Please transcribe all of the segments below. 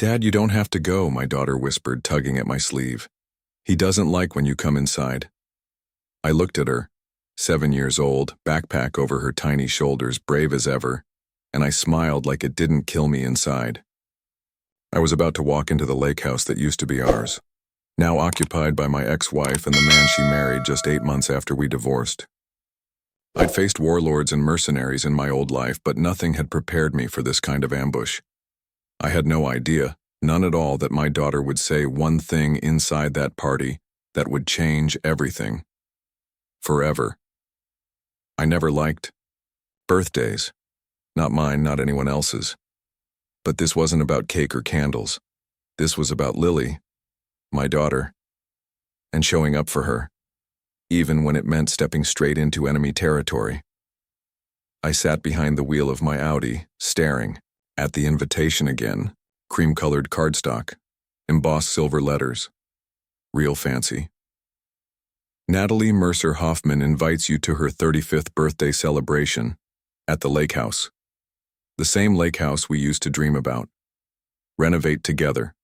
Dad, you don't have to go, my daughter whispered, tugging at my sleeve. He doesn't like when you come inside. I looked at her, 7 years old, backpack over her tiny shoulders, brave as ever, and I smiled like it didn't kill me inside. I was about to walk into the lake house that used to be ours, now occupied by my ex-wife and the man she married just 8 months after we divorced. I'd faced warlords and mercenaries in my old life, but nothing had prepared me for this kind of ambush. I had no idea, none at all, that my daughter would say one thing inside that party that would change everything. Forever. I never liked birthdays. Not mine, not anyone else's. But this wasn't about cake or candles. This was about Lily, my daughter, and showing up for her, even when it meant stepping straight into enemy territory. I sat behind the wheel of my Audi, staring at the invitation again, cream-colored cardstock, embossed silver letters. Real fancy. Natalie Mercer Hoffman invites you to her 35th birthday celebration at the lake house. The same lake house we used to dream about. Renovate together.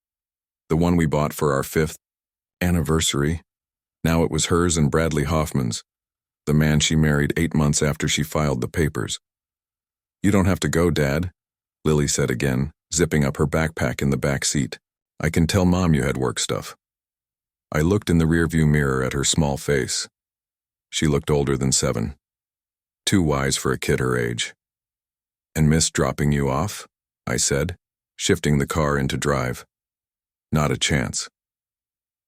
The one we bought for our 5th anniversary. Now it was hers and Bradley Hoffman's, the man she married 8 months after she filed the papers. You don't have to go, Dad, Lily said again, zipping up her backpack in the back seat. I can tell Mom you had work stuff. I looked in the rearview mirror at her small face. She looked older than 7. Too wise for a kid her age. And miss dropping you off? I said, shifting the car into drive. Not a chance.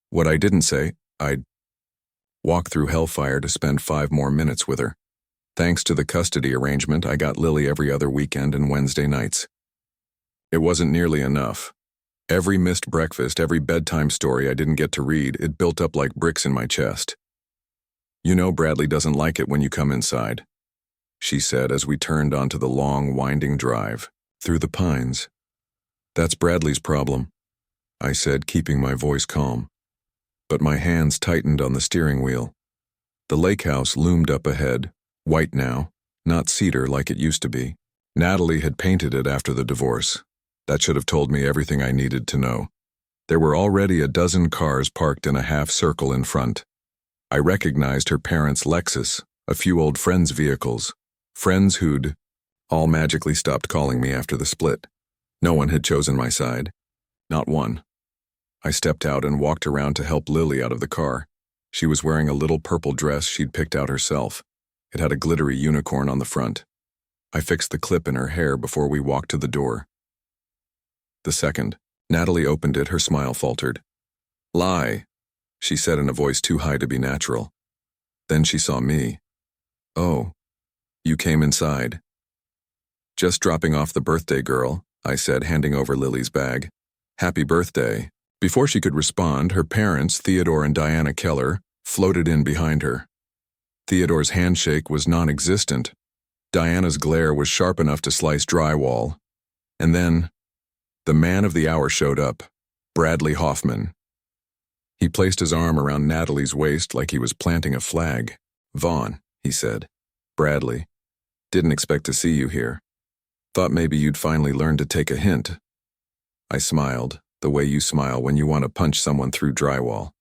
What I didn't say, I'd walk through hellfire to spend 5 more minutes with her. Thanks to the custody arrangement, I got Lily every other weekend and Wednesday nights. It wasn't nearly enough. Every missed breakfast, every bedtime story I didn't get to read, it built up like bricks in my chest. You know Bradley doesn't like it when you come inside, she said as we turned onto the long, winding drive through the pines. That's Bradley's problem, I said, keeping my voice calm. But my hands tightened on the steering wheel. The lake house loomed up ahead, white now, not cedar like it used to be. Natalie had painted it after the divorce. That should have told me everything I needed to know. There were already a dozen cars parked in a half circle in front. I recognized her parents' Lexus, a few old friends' vehicles, friends who'd all magically stopped calling me after the split. No one had chosen my side. Not one. I stepped out and walked around to help Lily out of the car. She was wearing a little purple dress she'd picked out herself. It had a glittery unicorn on the front. I fixed the clip in her hair before we walked to the door. The second Natalie opened it, her smile faltered. Lie, she said in a voice too high to be natural. Then she saw me. Oh, you came inside. Just dropping off the birthday girl, I said, handing over Lily's bag. Happy birthday. Before she could respond, her parents, Theodore and Diana Keller, floated in behind her. Theodore's handshake was non-existent. Diana's glare was sharp enough to slice drywall. And then, the man of the hour showed up, Bradley Hoffman. He placed his arm around Natalie's waist like he was planting a flag. Vaughn, he said. Bradley, didn't expect to see you here. Thought maybe you'd finally learn to take a hint. I smiled, the way you smile when you want to punch someone through drywall.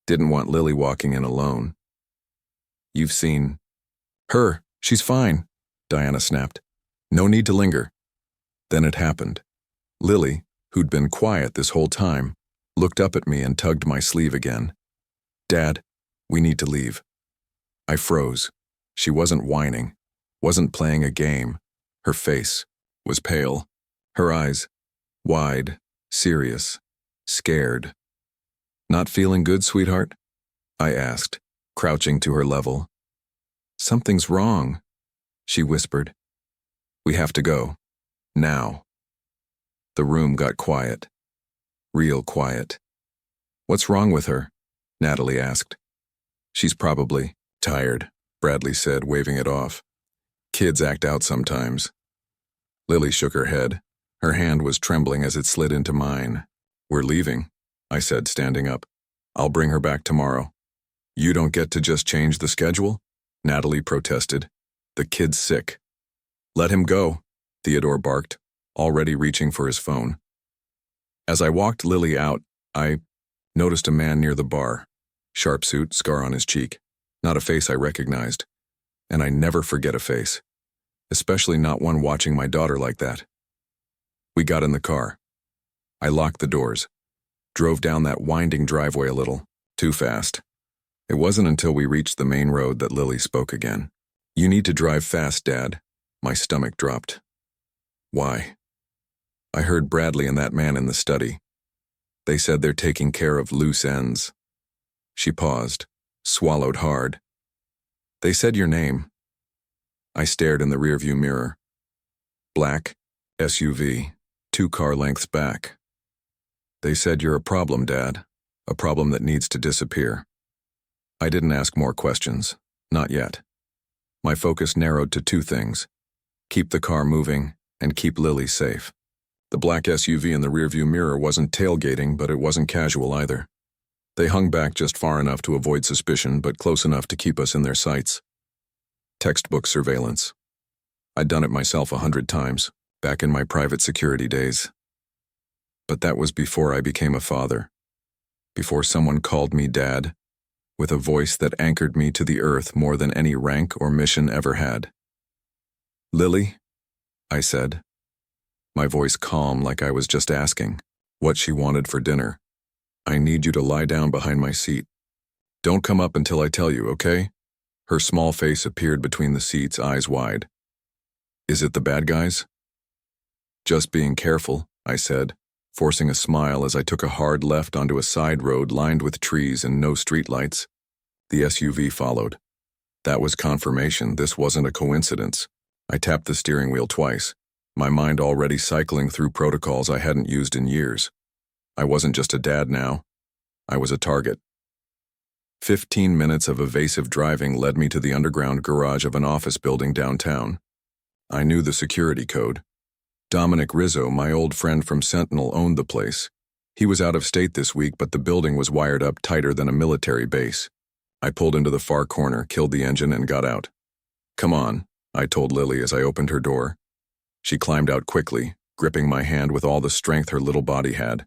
Didn't want Lily walking in alone. You've seen her. She's fine, Diana snapped. No need to linger. Then it happened. Lily, who'd been quiet this whole time, looked up at me and tugged my sleeve again. Dad, we need to leave. I froze. She wasn't whining, wasn't playing a game. Her face was pale, her eyes wide, serious, scared. Not feeling good, sweetheart? I asked, crouching to her level. Something's wrong, she whispered. We have to go. Now. The room got quiet. Real quiet. What's wrong with her? Natalie asked. She's probably tired, Bradley said, waving it off. Kids act out sometimes. Lily shook her head. Her hand was trembling as it slid into mine. We're leaving, I said, standing up. I'll bring her back tomorrow. You don't get to just change the schedule? Natalie protested. The kid's sick. Let him go, Theodore barked, already reaching for his phone. As I walked Lily out, I noticed a man near the bar. Sharp suit, scar on his cheek. Not a face I recognized. And I never forget a face. Especially not one watching my daughter like that. We got in the car. I locked the doors. Drove down that winding driveway a little. Too fast. It wasn't until we reached the main road that Lily spoke again. "You need to drive fast, Dad." My stomach dropped. "Why?" "I heard Bradley and that man in the study. They said they're taking care of loose ends." She paused, swallowed hard. "They said your name." I stared in the rearview mirror. Black, SUV, 2 car lengths back. "They said you're a problem, Dad. A problem that needs to disappear." I didn't ask more questions. Not yet. My focus narrowed to 2 things. Keep the car moving, and keep Lily safe. The black SUV in the rearview mirror wasn't tailgating, but it wasn't casual either. They hung back just far enough to avoid suspicion, but close enough to keep us in their sights. Textbook surveillance. I'd done it myself 100 times, back in my private security days. But that was before I became a father. Before someone called me Dad, with a voice that anchored me to the earth more than any rank or mission ever had. "Lily," I said, my voice calm like I was just asking what she wanted for dinner. "I need you to lie down behind my seat. Don't come up until I tell you, okay?" Her small face appeared between the seats, eyes wide. "Is it the bad guys?" "Just being careful," I said, forcing a smile as I took a hard left onto a side road lined with trees and no streetlights. The SUV followed. That was confirmation this wasn't a coincidence. I tapped the steering wheel twice, my mind already cycling through protocols I hadn't used in years. I wasn't just a dad now. I was a target. 15 minutes of evasive driving led me to the underground garage of an office building downtown. I knew the security code. Dominic Rizzo, my old friend from Sentinel, owned the place. He was out of state this week, but the building was wired up tighter than a military base. I pulled into the far corner, killed the engine, and got out. "Come on," I told Lily as I opened her door. She climbed out quickly, gripping my hand with all the strength her little body had.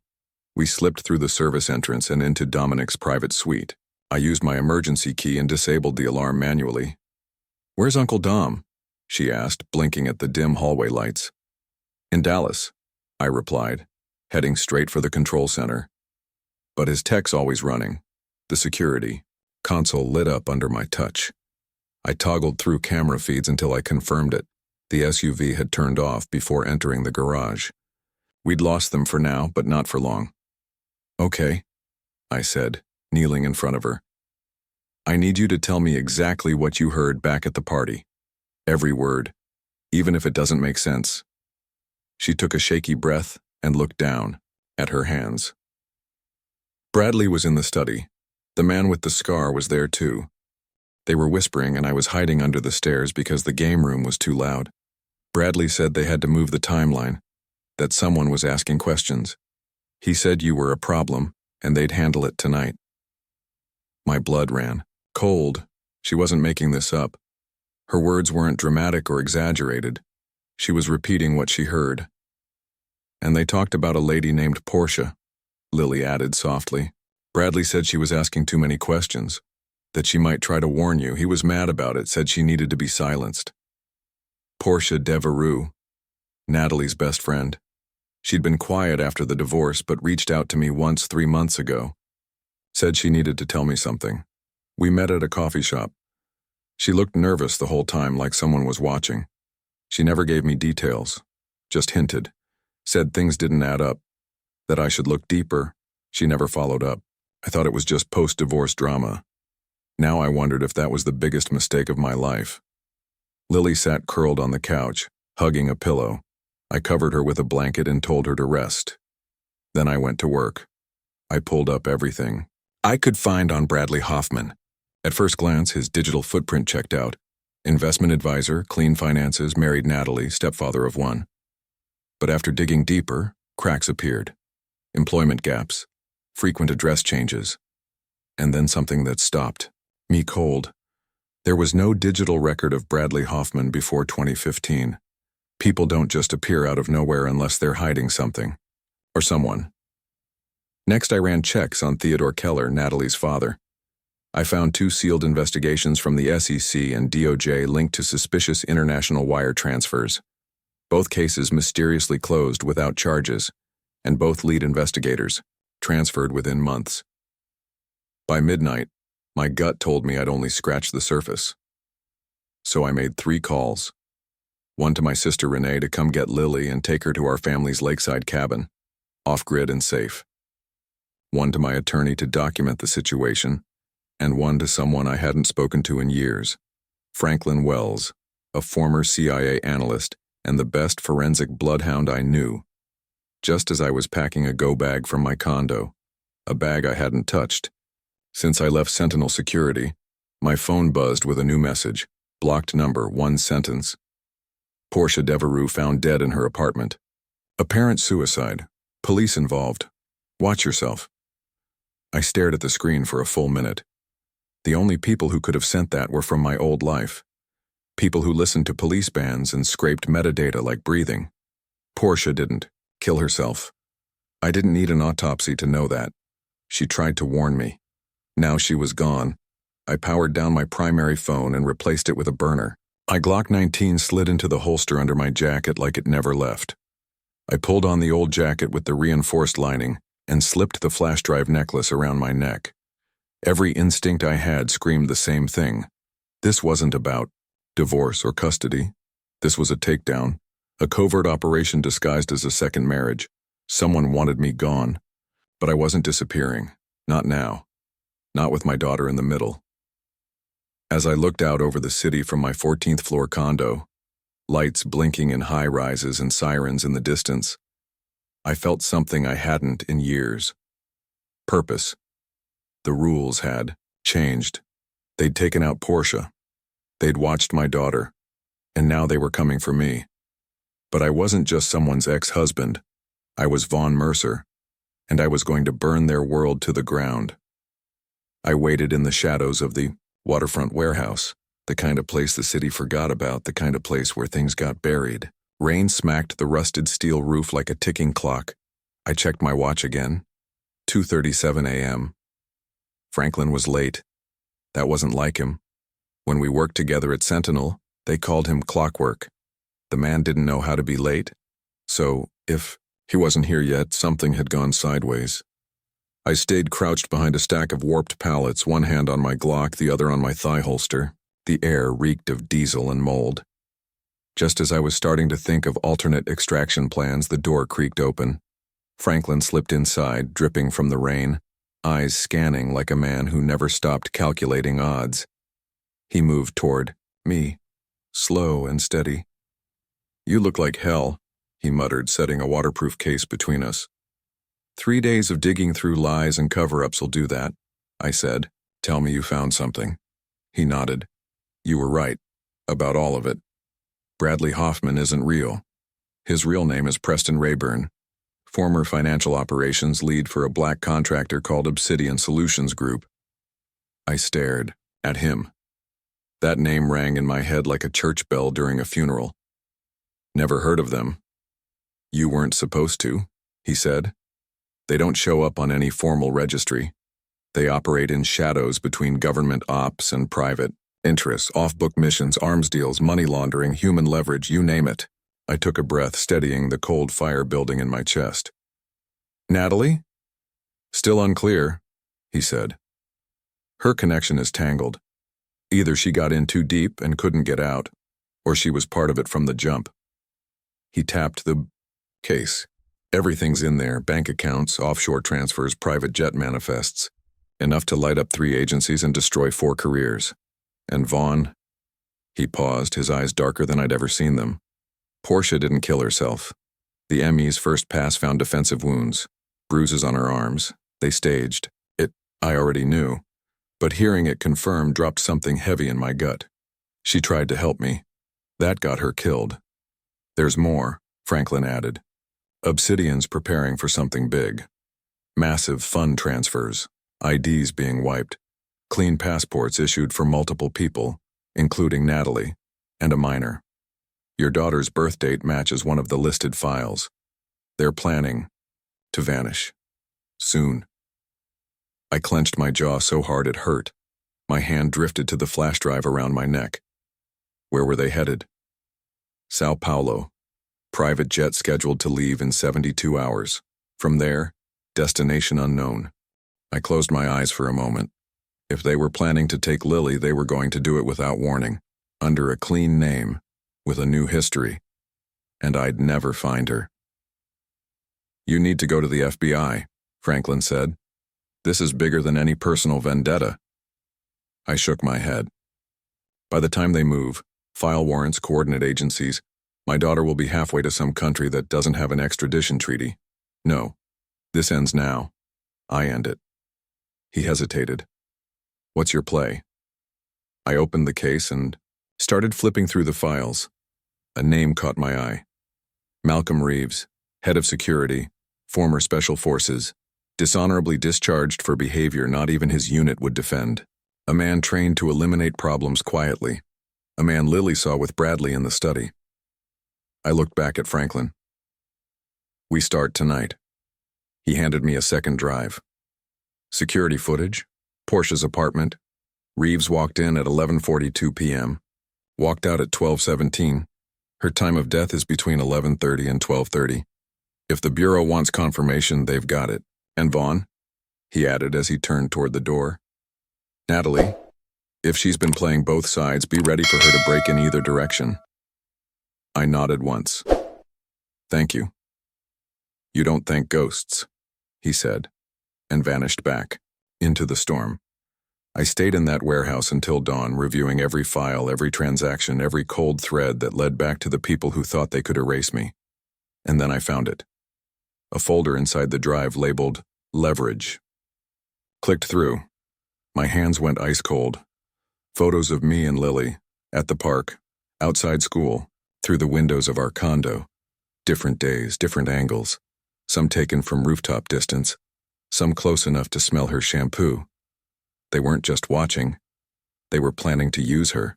We slipped through the service entrance and into Dominic's private suite. I used my emergency key and disabled the alarm manually. "Where's Uncle Dom?" she asked, blinking at the dim hallway lights. "In Dallas," I replied, heading straight for the control center. But his tech's always running. The security console lit up under my touch. I toggled through camera feeds until I confirmed it. The SUV had turned off before entering the garage. We'd lost them for now, but not for long. "Okay," I said, kneeling in front of her. "I need you to tell me exactly what you heard back at the party. Every word, even if it doesn't make sense." She took a shaky breath and looked down at her hands. Bradley was in the study. The man with the scar was there too. They were whispering and I was hiding under the stairs because the game room was too loud. Bradley said they had to move the timeline, that someone was asking questions. He said you were a problem and they'd handle it tonight. My blood ran cold. She wasn't making this up. Her words weren't dramatic or exaggerated. She was repeating what she heard. "And they talked about a lady named Portia," Lily added softly. "Bradley said she was asking too many questions, that she might try to warn you. He was mad about it, said she needed to be silenced." Portia Devereux, Natalie's best friend. She'd been quiet after the divorce, but reached out to me once 3 months ago. Said she needed to tell me something. We met at a coffee shop. She looked nervous the whole time, like someone was watching. She never gave me details, just hinted. Said things didn't add up, that I should look deeper. She never followed up. I thought it was just post-divorce drama. Now I wondered if that was the biggest mistake of my life. Lily sat curled on the couch, hugging a pillow. I covered her with a blanket and told her to rest. Then I went to work. I pulled up everything I could find on Bradley Hoffman. At first glance, his digital footprint checked out. Investment advisor, clean finances, married Natalie, stepfather of 1. But after digging deeper, cracks appeared. Employment gaps, frequent address changes, and then something that stopped me cold. There was no digital record of Bradley Hoffman before 2015. People don't just appear out of nowhere unless they're hiding something. Or someone. Next, I ran checks on Theodore Keller, Natalie's father. I found 2 sealed investigations from the SEC and DOJ linked to suspicious international wire transfers. Both cases mysteriously closed without charges, and both lead investigators transferred within months. By midnight, my gut told me I'd only scratched the surface. So I made 3 calls. One to my sister Renee to come get Lily and take her to our family's lakeside cabin, off-grid and safe. One to my attorney to document the situation, and one to someone I hadn't spoken to in years, Franklin Wells, a former CIA analyst and the best forensic bloodhound I knew. Just as I was packing a go bag from my condo, a bag I hadn't touched. Since I left Sentinel Security, my phone buzzed with a new message, blocked number, 1 sentence. Portia Devereux found dead in her apartment. Apparent suicide. Police involved. Watch yourself. I stared at the screen for a full minute. The only people who could have sent that were from my old life. People who listened to police bands and scraped metadata like breathing. Portia didn't kill herself. I didn't need an autopsy to know that. She tried to warn me. Now she was gone. I powered down my primary phone and replaced it with a burner. My Glock 19 slid into the holster under my jacket like it never left. I pulled on the old jacket with the reinforced lining and slipped the flash drive necklace around my neck. Every instinct I had screamed the same thing. This wasn't about divorce or custody. This was a takedown, a covert operation disguised as a second marriage. Someone wanted me gone, but I wasn't disappearing. Not now. Not with my daughter in the middle. As I looked out over the city from my 14th floor condo, lights blinking in high rises and sirens in the distance, I felt something I hadn't in years. Purpose. The rules had changed. They'd taken out Portia. They'd watched my daughter, and now they were coming for me. But I wasn't just someone's ex-husband. I was Vaughn Mercer, and I was going to burn their world to the ground. I waited in the shadows of the waterfront warehouse, the kind of place the city forgot about, the kind of place where things got buried. Rain smacked the rusted steel roof like a ticking clock. I checked my watch again. 2:37 a.m. Franklin was late. That wasn't like him. When we worked together at Sentinel, they called him Clockwork. The man didn't know how to be late. So, if he wasn't here yet, something had gone sideways. I stayed crouched behind a stack of warped pallets, one hand on my Glock, the other on my thigh holster. The air reeked of diesel and mold. Just as I was starting to think of alternate extraction plans, the door creaked open. Franklin slipped inside, dripping from the rain, eyes scanning like a man who never stopped calculating odds. He moved toward me, slow and steady. "You look like hell," he muttered, setting a waterproof case between us. 3 days of digging through lies and cover-ups will do that, I said. "Tell me you found something." He nodded. "You were right. About all of it. Bradley Hoffman isn't real. His real name is Preston Rayburn, former financial operations lead for a black contractor called Obsidian Solutions Group." I stared at him. That name rang in my head like a church bell during a funeral. "Never heard of them." "You weren't supposed to," he said. "They don't show up on any formal registry. They operate in shadows between government ops and private interests, off-book missions, arms deals, money laundering, human leverage, you name it." I took a breath, steadying the cold fire building in my chest. "Natalie?" "Still unclear," he said. "Her connection is tangled. Either she got in too deep and couldn't get out, or she was part of it from the jump." He tapped the case. "Everything's in there, bank accounts, offshore transfers, private jet manifests. Enough to light up 3 agencies and destroy 4 careers. And Vaughn..." He paused, his eyes darker than I'd ever seen them. "Portia didn't kill herself. The ME's first pass found defensive wounds, bruises on her arms. They staged it. I already knew, but hearing it confirmed dropped something heavy in my gut. She tried to help me. That got her killed. There's more," Franklin added. "Obsidian's preparing for something big. Massive fund transfers, IDs being wiped, clean passports issued for multiple people, including Natalie, and a minor. Your daughter's birth date matches one of the listed files. They're planning to vanish. Soon. I clenched my jaw so hard it hurt. My hand drifted to the flash drive around my neck. Where were they headed? Sao Paulo. Private jet scheduled to leave in 72 hours. From there, destination unknown. I closed my eyes for a moment. If they were planning to take Lily, they were going to do it without warning, under a clean name, with a new history. And I'd never find her. You need to go to the FBI, Franklin said. This is bigger than any personal vendetta. I shook my head. By the time they move, file warrants, coordinate agencies, my daughter will be halfway to some country that doesn't have an extradition treaty. No, this ends now. I end it. He hesitated. What's your play? I opened the case and started flipping through the files. A name caught my eye. Malcolm Reeves, head of security, former special forces, dishonorably discharged for behavior not even his unit would defend. A man trained to eliminate problems quietly. A man Lily saw with Bradley in the study. I looked back at Franklin. We start tonight. He handed me a second drive. Security footage, Portia's apartment. Reeves walked in at 11:42 p.m., walked out at 12:17. Her time of death is between 11:30 and 12:30. If the Bureau wants confirmation, they've got it. And Vaughn, he added as he turned toward the door. Natalie, if she's been playing both sides, be ready for her to break in either direction. I nodded once. Thank you. You don't thank ghosts, he said, and vanished back, into the storm. I stayed in that warehouse until dawn, reviewing every file, every transaction, every cold thread that led back to the people who thought they could erase me. And then I found it. A folder inside the drive labeled Leverage. Clicked through. My hands went ice cold. Photos of me and Lily, at the park, outside school, through the windows of our condo. Different days, different angles. Some taken from rooftop distance, some close enough to smell her shampoo. They weren't just watching. They were planning to use her.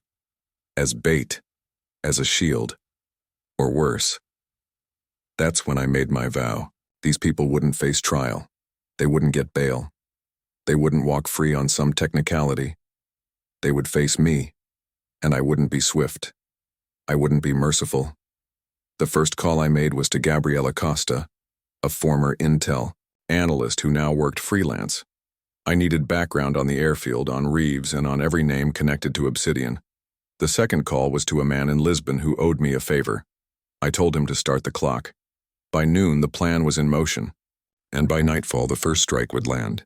As bait. As a shield. Or worse. That's when I made my vow. These people wouldn't face trial. They wouldn't get bail. They wouldn't walk free on some technicality. They would face me, and I wouldn't be swift. I wouldn't be merciful. The first call I made was to Gabriela Costa, a former Intel analyst who now worked freelance. I needed background on the airfield, on Reeves, and on every name connected to Obsidian. The second call was to a man in Lisbon who owed me a favor. I told him to start the clock. By noon, the plan was in motion, and by nightfall, the first strike would land.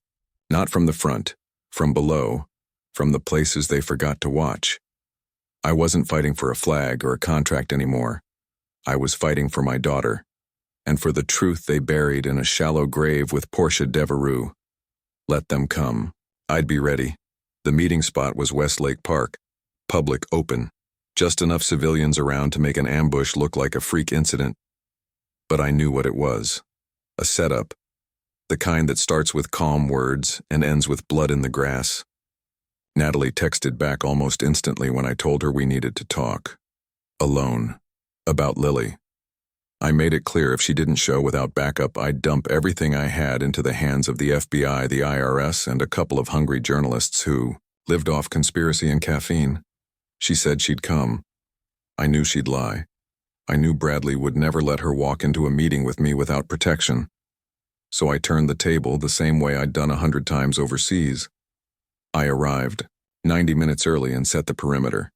Not from the front, from below, from the places they forgot to watch. I wasn't fighting for a flag or a contract anymore. I was fighting for my daughter, and for the truth they buried in a shallow grave with Portia Devereux. Let them come. I'd be ready. The meeting spot was Westlake Park, public, open, just enough civilians around to make an ambush look like a freak incident. But I knew what it was. A setup. The kind that starts with calm words and ends with blood in the grass. Natalie texted back almost instantly when I told her we needed to talk. Alone. About Lily. I made it clear if she didn't show without backup, I'd dump everything I had into the hands of the FBI, the IRS, and a couple of hungry journalists who lived off conspiracy and caffeine. She said she'd come. I knew she'd lie. I knew Bradley would never let her walk into a meeting with me without protection. So I turned the table the same way I'd done 100 times overseas. I arrived, 90 minutes early, and set the perimeter.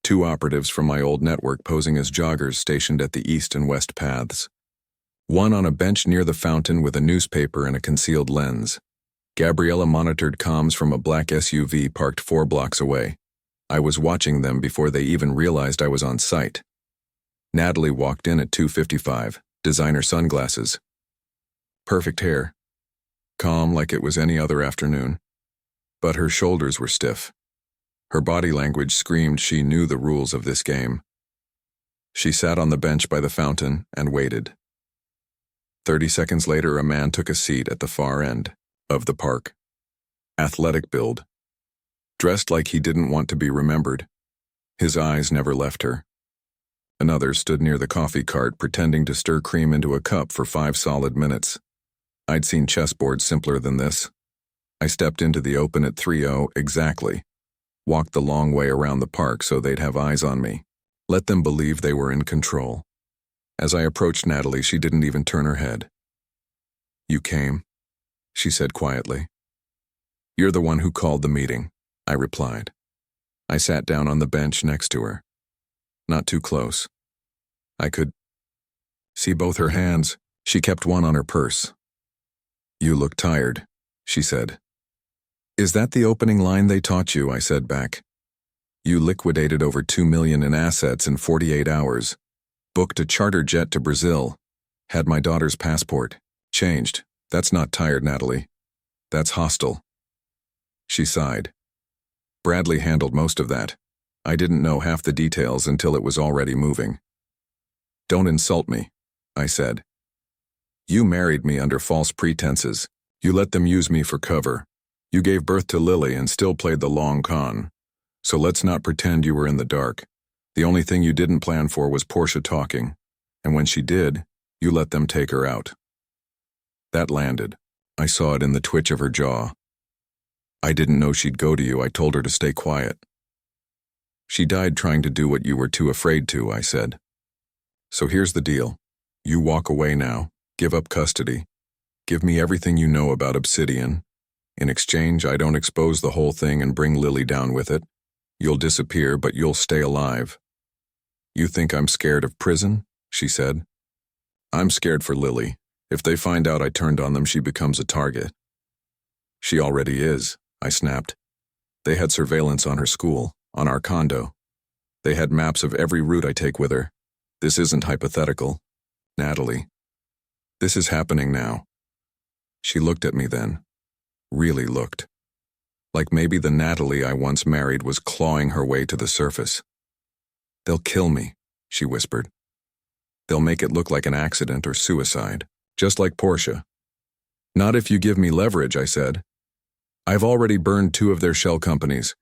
2 operatives from my old network posing as joggers stationed at the east and west paths. One on a bench near the fountain with a newspaper and a concealed lens. Gabriela monitored comms from a black SUV parked 4 blocks away. I was watching them before they even realized I was on site. Natalie walked in at 2:55, designer sunglasses. Perfect hair. Calm like it was any other afternoon. But her shoulders were stiff. Her body language screamed she knew the rules of this game. She sat on the bench by the fountain and waited. 30 seconds later, a man took a seat at the far end of the park. Athletic build. Dressed like he didn't want to be remembered. His eyes never left her. Another stood near the coffee cart pretending to stir cream into a cup for 5 solid minutes. I'd seen chessboards simpler than this. I stepped into the open at 3:00 exactly. Walked the long way around the park so they'd have eyes on me. Let them believe they were in control. As I approached Natalie, she didn't even turn her head. "You came," she said quietly. "You're the one who called the meeting," I replied. I sat down on the bench next to her. Not too close. I could see both her hands. She kept one on her purse. "You look tired," she said. "Is that the opening line they taught you?" I said back. "You liquidated over $2 million in assets in 48 hours. Booked a charter jet to Brazil. Had my daughter's passport. Changed. That's not tired, Natalie. That's hostile." She sighed. "Bradley handled most of that. I didn't know half the details until it was already moving." "Don't insult me," I said. "You married me under false pretenses. You let them use me for cover. You gave birth to Lily and still played the long con. So let's not pretend you were in the dark. The only thing you didn't plan for was Portia talking, and when she did, you let them take her out." That landed. I saw it in the twitch of her jaw. "I didn't know she'd go to you. I told her to stay quiet." "She died trying to do what you were too afraid to," I said. "So here's the deal. You walk away now, give up custody, give me everything you know about Obsidian. In exchange, I don't expose the whole thing and bring Lily down with it. You'll disappear, but you'll stay alive." "You think I'm scared of prison?" she said. "I'm scared for Lily. If they find out I turned on them, she becomes a target." "She already is," I snapped. "They had surveillance on her school, on our condo. They had maps of every route I take with her. This isn't hypothetical. Natalie. This is happening now." She looked at me then. Really looked. Like maybe the Natalie I once married was clawing her way to the surface. "They'll kill me," she whispered. "They'll make it look like an accident or suicide, just like Portia." "Not if you give me leverage," I said. "I've already burned 2 of their shell companies.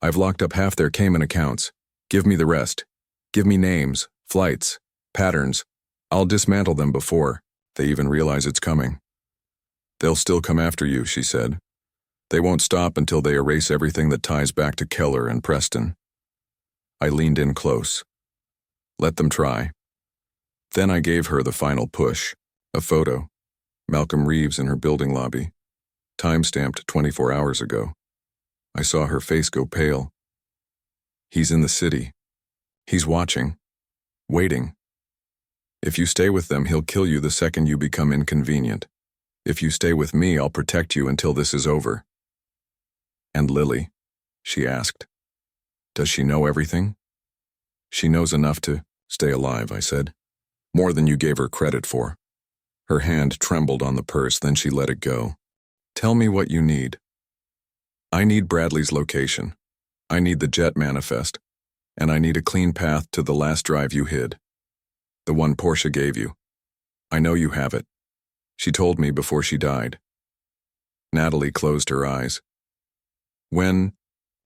I've locked up half their Cayman accounts. Give me the rest. Give me names, flights, patterns. I'll dismantle them before they even realize it's coming." "They'll still come after you," she said. "They won't stop until they erase everything that ties back to Keller and Preston." I leaned in close. "Let them try." Then I gave her the final push. A photo. Malcolm Reeves in her building lobby. Time-stamped 24 hours ago. I saw her face go pale. "He's in the city. He's watching. Waiting. If you stay with them, he'll kill you the second you become inconvenient. If you stay with me, I'll protect you until this is over." "And Lily?" she asked. "Does she know everything?" "She knows enough to stay alive," I said. "More than you gave her credit for." Her hand trembled on the purse, then she let it go. "Tell me what you need." "I need Bradley's location. I need the jet manifest. And I need a clean path to the last drive you hid. The one Portia gave you. I know you have it. She told me before she died." Natalie closed her eyes. "When?"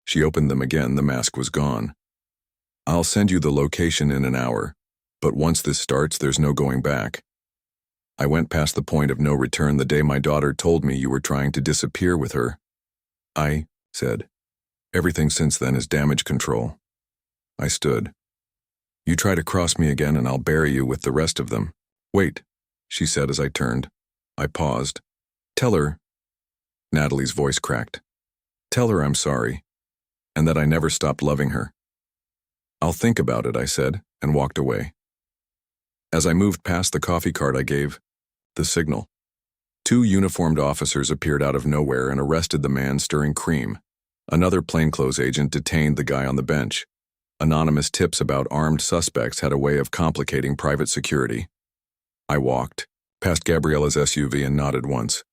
She opened them again. The mask was gone. "I'll send you the location in an hour, but once this starts, there's no going back. I went past the point of no return the day my daughter told me you were trying to disappear with her." I said. "Everything since then is damage control." I stood. "You try to cross me again and I'll bury you with the rest of them." "Wait," she said as I turned. I paused. "Tell her," Natalie's voice cracked. "Tell her I'm sorry, and that I never stopped loving her." "I'll think about it," I said, and walked away. As I moved past the coffee cart, I gave the signal. 2 uniformed officers appeared out of nowhere and arrested the man stirring cream. Another plainclothes agent detained the guy on the bench. Anonymous tips about armed suspects had a way of complicating private security. I walked past Gabriella's SUV and nodded once.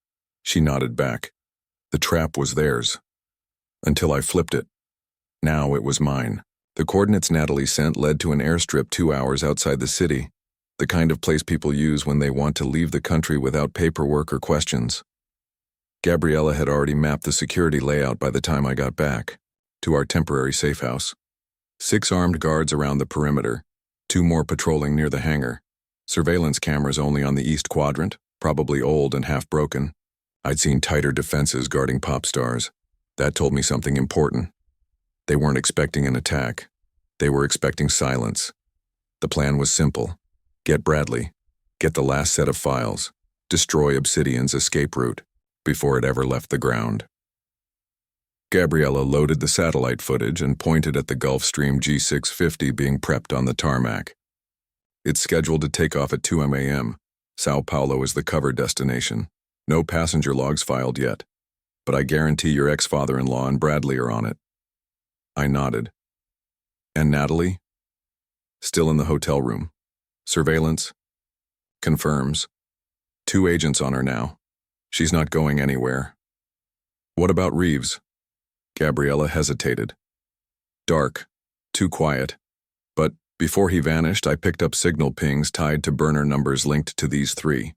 She nodded back. The trap was theirs. Until I flipped it. Now it was mine. The coordinates Natalie sent led to an airstrip 2 hours outside the city, the kind of place people use when they want to leave the country without paperwork or questions. Gabriella had already mapped the security layout by the time I got back to our temporary safe house. 6 armed guards around the perimeter, 2 more patrolling near the hangar. Surveillance cameras only on the east quadrant, probably old and half broken. I'd seen tighter defenses guarding pop stars. That told me something important. They weren't expecting an attack. They were expecting silence. The plan was simple. Get Bradley. Get the last set of files. Destroy Obsidian's escape route before it ever left the ground. Gabriella loaded the satellite footage and pointed at the Gulfstream G650 being prepped on the tarmac. It's scheduled to take off at 2 a.m. Sao Paulo is the cover destination. No passenger logs filed yet, but I guarantee your ex-father-in-law and Bradley are on it. I nodded. And Natalie? Still in the hotel room. Surveillance? Confirms. 2 agents on her now. She's not going anywhere. What about Reeves? Gabriella hesitated. Dark. Too quiet. But before he vanished, I picked up signal pings tied to burner numbers linked to these 3.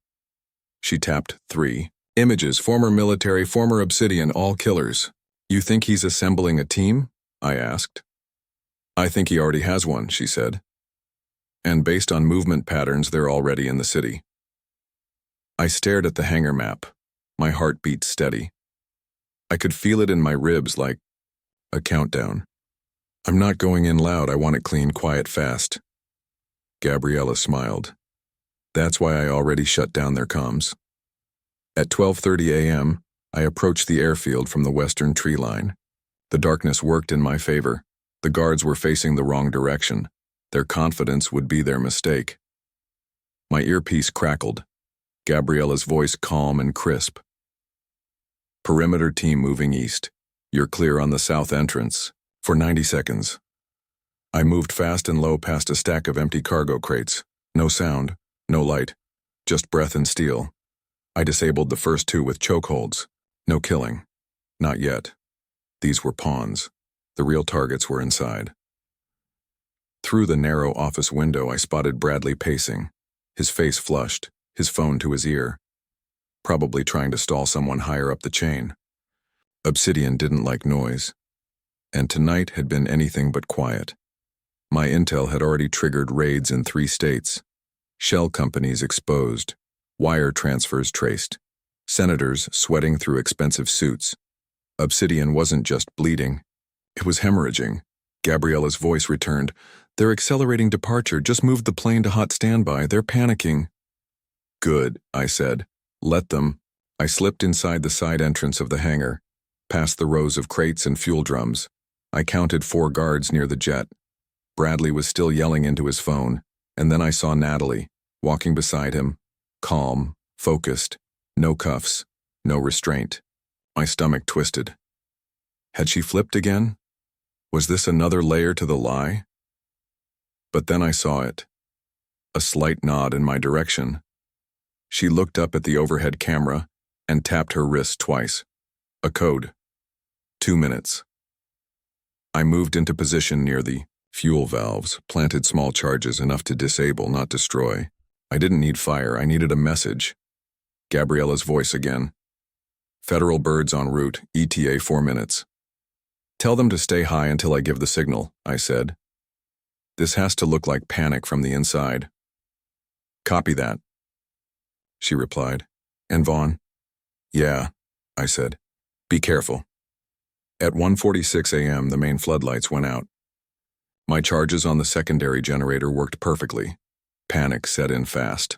She tapped 3. Images, former military, former Obsidian, all killers. You think he's assembling a team? I asked. I think he already has one, she said. And based on movement patterns, they're already in the city. I stared at the hangar map. My heart beat steady. I could feel it in my ribs like a countdown. I'm not going in loud, I want it clean, quiet, fast. Gabriella smiled. That's why I already shut down their comms. At 12:30 a.m., I approached the airfield from the western tree line. The darkness worked in my favor. The guards were facing the wrong direction. Their confidence would be their mistake. My earpiece crackled. Gabriella's voice calm and crisp. Perimeter team moving east. You're clear on the south entrance. For 90 seconds. I moved fast and low past a stack of empty cargo crates. No sound, no light, just breath and steel. I disabled the first 2 with chokeholds. No killing. Not yet. These were pawns. The real targets were inside. Through the narrow office window, I spotted Bradley pacing, his face flushed, his phone to his ear, probably trying to stall someone higher up the chain. Obsidian didn't like noise, and tonight had been anything but quiet. My intel had already triggered raids in 3 states, shell companies exposed, wire transfers traced, senators sweating through expensive suits. Obsidian wasn't just bleeding, it was hemorrhaging. Gabriella's voice returned. They're accelerating departure, just moved the plane to hot standby, they're panicking. Good, I said. Let them. I slipped inside the side entrance of the hangar, past the rows of crates and fuel drums. I counted 4 guards near the jet. Bradley was still yelling into his phone, and then I saw Natalie, walking beside him, calm, focused, no cuffs, no restraint. My stomach twisted. Had she flipped again? Was this another layer to the lie? But then I saw it. A slight nod in my direction. She looked up at the overhead camera and tapped her wrist twice. A code. 2 minutes. I moved into position near the fuel valves, planted small charges enough to disable, not destroy. I didn't need fire, I needed a message. Gabriella's voice again. Federal birds en route, ETA 4 minutes. Tell them to stay high until I give the signal, I said. This has to look like panic from the inside. Copy that, she replied. And Vaughn? Yeah, I said. Be careful. At 1:46 a.m., the main floodlights went out. My charges on the secondary generator worked perfectly. Panic set in fast.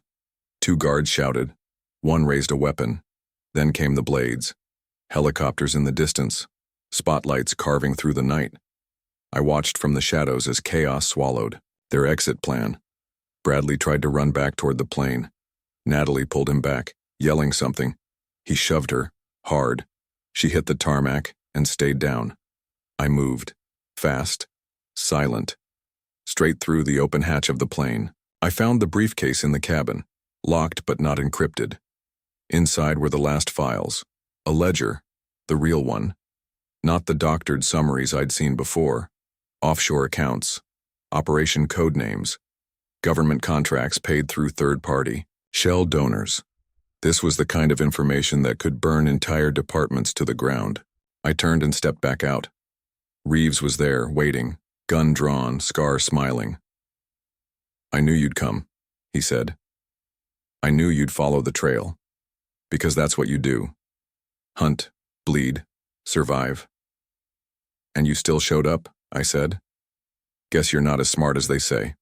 2 guards shouted. 1 raised a weapon. Then came the blades. Helicopters in the distance. Spotlights carving through the night. I watched from the shadows as chaos swallowed their exit plan. Bradley tried to run back toward the plane. Natalie pulled him back, yelling something. He shoved her, hard. She hit the tarmac and stayed down. I moved, fast, silent, straight through the open hatch of the plane. I found the briefcase in the cabin, locked but not encrypted. Inside were the last files, a ledger, the real one. Not the doctored summaries I'd seen before. Offshore accounts, operation code names, government contracts paid through third-party, shell donors. This was the kind of information that could burn entire departments to the ground. I turned and stepped back out. Reeves was there, waiting, gun drawn, scar smiling. I knew you'd come, he said. I knew you'd follow the trail. Because that's what you do. Hunt, bleed, survive. And you still showed up, I said. Guess you're not as smart as they say.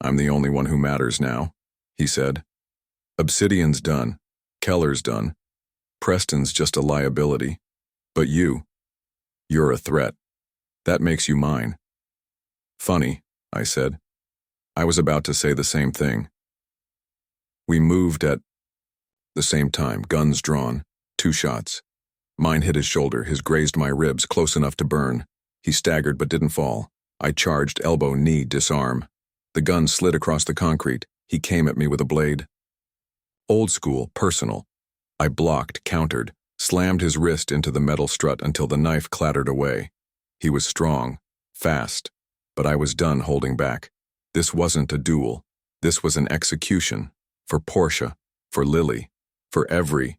I'm the only one who matters now, he said. Obsidian's done. Keller's done. Preston's just a liability. But you're a threat. That makes you mine. Funny, I said. I was about to say the same thing. We moved at the same time, guns drawn, 2 shots. Mine hit his shoulder, his grazed my ribs close enough to burn. He staggered but didn't fall. I charged, elbow, knee, disarm. The gun slid across the concrete. He came at me with a blade. Old school, personal. I blocked, countered, slammed his wrist into the metal strut until the knife clattered away. He was strong, fast, but I was done holding back. This wasn't a duel. This was an execution. For Portia, for Lily, for every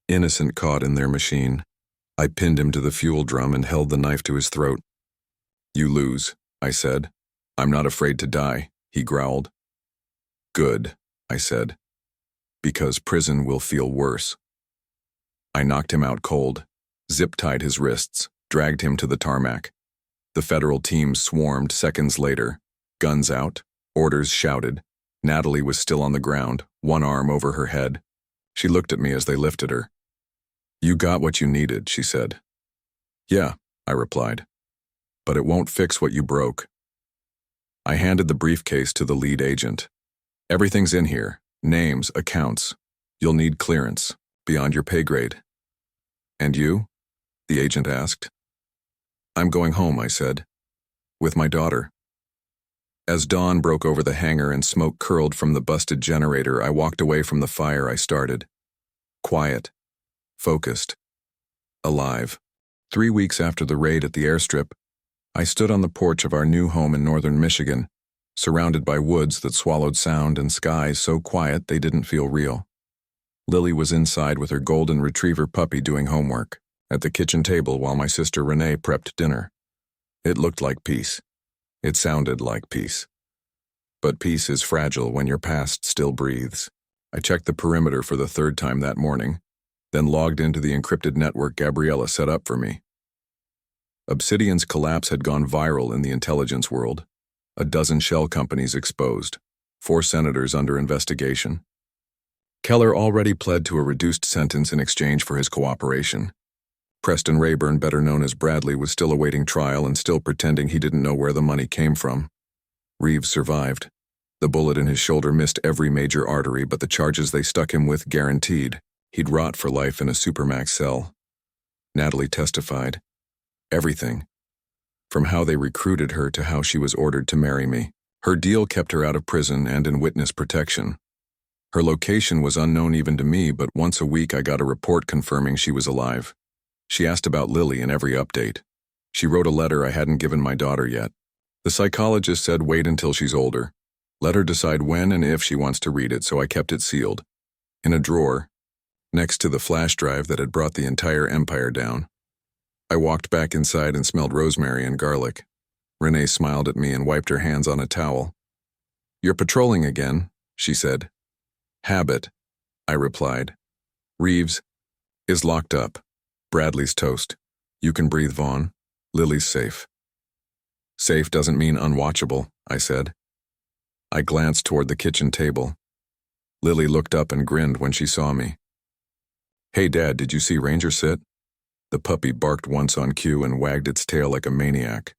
innocent caught in their machine. I pinned him to the fuel drum and held the knife to his throat. You lose, I said. I'm not afraid to die, he growled. Good, I said. Because prison will feel worse. I knocked him out cold, zip-tied his wrists, dragged him to the tarmac. The federal team swarmed seconds later. Guns out, orders shouted. Natalie was still on the ground, one arm over her head. She looked at me as they lifted her. You got what you needed, she said. Yeah, I replied. But it won't fix what you broke. I handed the briefcase to the lead agent. Everything's in here. Names, accounts. You'll need clearance, beyond your pay grade. And you? The agent asked. I'm going home, I said. With my daughter. As dawn broke over the hangar and smoke curled from the busted generator, I walked away from the fire I started. Quiet. Focused. Alive. 3 weeks after the raid at the airstrip, I stood on the porch of our new home in northern Michigan, surrounded by woods that swallowed sound and skies so quiet they didn't feel real. Lily was inside with her golden retriever puppy doing homework, at the kitchen table while my sister Renee prepped dinner. It looked like peace. It sounded like peace. But peace is fragile when your past still breathes. I checked the perimeter for the 3rd time that morning, then logged into the encrypted network Gabriella set up for me. Obsidian's collapse had gone viral in the intelligence world. A dozen shell companies exposed, 4 senators under investigation. Keller already pled to a reduced sentence in exchange for his cooperation. Preston Rayburn, better known as Bradley, was still awaiting trial and still pretending he didn't know where the money came from. Reeves survived. The bullet in his shoulder missed every major artery, but the charges they stuck him with guaranteed. He'd rot for life in a supermax cell. Natalie testified. Everything. From how they recruited her to how she was ordered to marry me. Her deal kept her out of prison and in witness protection. Her location was unknown even to me, but once a week I got a report confirming she was alive. She asked about Lily in every update. She wrote a letter I hadn't given my daughter yet. The psychologist said wait until she's older. Let her decide when and if she wants to read it, so I kept it sealed. In a drawer, next to the flash drive that had brought the entire empire down. I walked back inside and smelled rosemary and garlic. Renee smiled at me and wiped her hands on a towel. You're patrolling again, she said. Habit, I replied. Reeves is locked up. Bradley's toast. You can breathe, Vaughn. Lily's safe. Safe doesn't mean unwatchable, I said. I glanced toward the kitchen table. Lily looked up and grinned when she saw me. Hey, Dad, did you see Ranger sit? The puppy barked once on cue and wagged its tail like a maniac.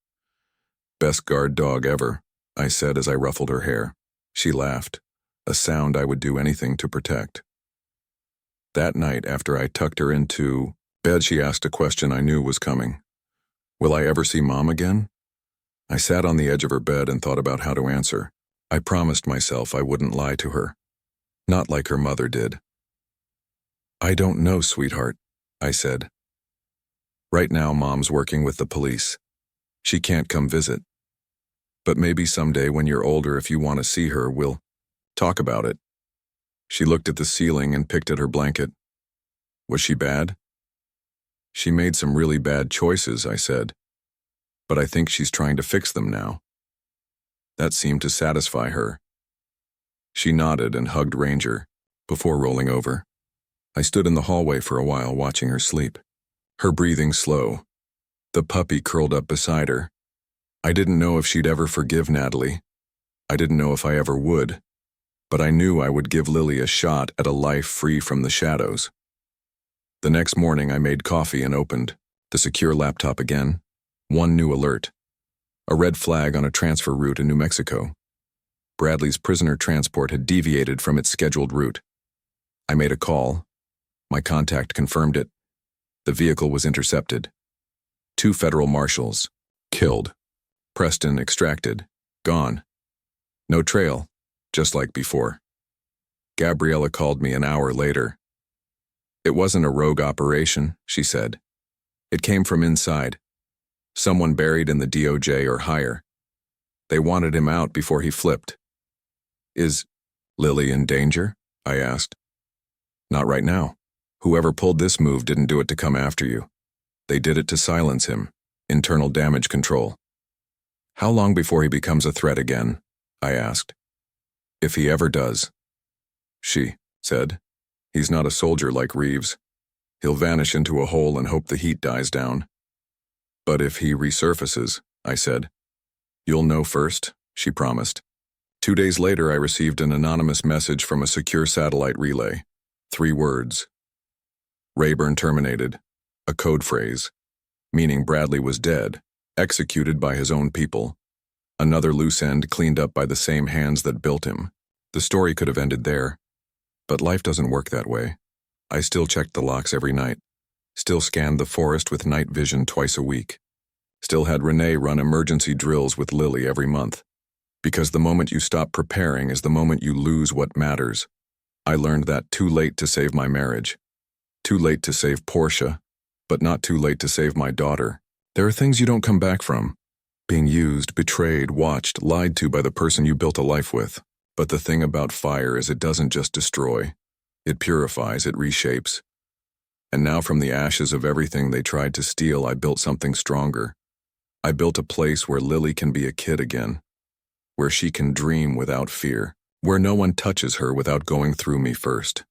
Best guard dog ever, I said as I ruffled her hair. She laughed, a sound I would do anything to protect. That night, after I tucked her into bed, she asked a question I knew was coming. Will I ever see Mom again? I sat on the edge of her bed and thought about how to answer. I promised myself I wouldn't lie to her. Not like her mother did. I don't know, sweetheart, I said. Right now, Mom's working with the police. She can't come visit. But maybe someday when you're older, if you want to see her, we'll talk about it. She looked at the ceiling and picked at her blanket. Was she bad? She made some really bad choices, I said. But I think she's trying to fix them now. That seemed to satisfy her. She nodded and hugged Ranger, before rolling over. I stood in the hallway for a while watching her sleep. Her breathing slow. The puppy curled up beside her. I didn't know if she'd ever forgive Natalie. I didn't know if I ever would. But I knew I would give Lily a shot at a life free from the shadows. The next morning I made coffee and opened the secure laptop again. One new alert. A red flag on a transfer route in New Mexico. Bradley's prisoner transport had deviated from its scheduled route. I made a call. My contact confirmed it. The vehicle was intercepted. 2 federal marshals. Killed. Preston extracted. Gone. No trail, just like before. Gabriella called me an hour later. It wasn't a rogue operation, she said. It came from inside. Someone buried in the DOJ or higher. They wanted him out before he flipped. Is Lily in danger? I asked. Not right now. Whoever pulled this move didn't do it to come after you. They did it to silence him. Internal damage control. How long before he becomes a threat again? I asked. If he ever does. She said. He's not a soldier like Reeves. He'll vanish into a hole and hope the heat dies down. But if he resurfaces, I said. You'll know first, she promised. 2 days later, I received an anonymous message from a secure satellite relay. 3 words. Rayburn terminated. A code phrase. Meaning Bradley was dead, executed by his own people. Another loose end cleaned up by the same hands that built him. The story could have ended there. But life doesn't work that way. I still checked the locks every night. Still scanned the forest with night vision twice a week. Still had Renee run emergency drills with Lily every month. Because the moment you stop preparing is the moment you lose what matters. I learned that too late to save my marriage. Too late to save Portia, but not too late to save my daughter. There are things you don't come back from. Being used, betrayed, watched, lied to by the person you built a life with. But the thing about fire is it doesn't just destroy. It purifies, it reshapes. And now from the ashes of everything they tried to steal, I built something stronger. I built a place where Lily can be a kid again. Where she can dream without fear. Where no one touches her without going through me first.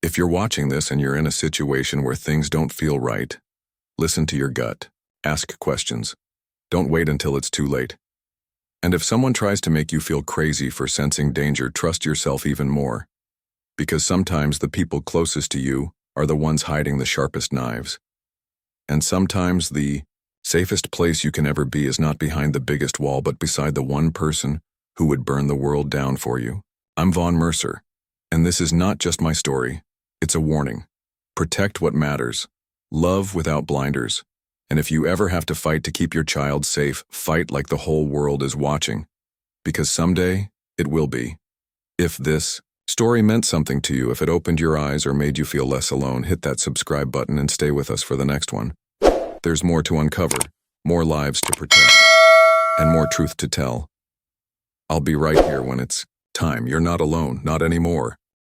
If you're watching this and you're in a situation where things don't feel right, listen to your gut. Ask questions. Don't wait until it's too late. And if someone tries to make you feel crazy for sensing danger, trust yourself even more. Because sometimes the people closest to you are the ones hiding the sharpest knives. And sometimes the safest place you can ever be is not behind the biggest wall, but beside the one person who would burn the world down for you. I'm Vaughn Mercer, and this is not just my story. It's a warning. Protect what matters. Love without blinders. And if you ever have to fight to keep your child safe, fight like the whole world is watching. Because someday, it will be. If this story meant something to you, if it opened your eyes or made you feel less alone, hit that subscribe button and stay with us for the next one. There's more to uncover, more lives to protect, and more truth to tell. I'll be right here when it's time. You're not alone, not anymore.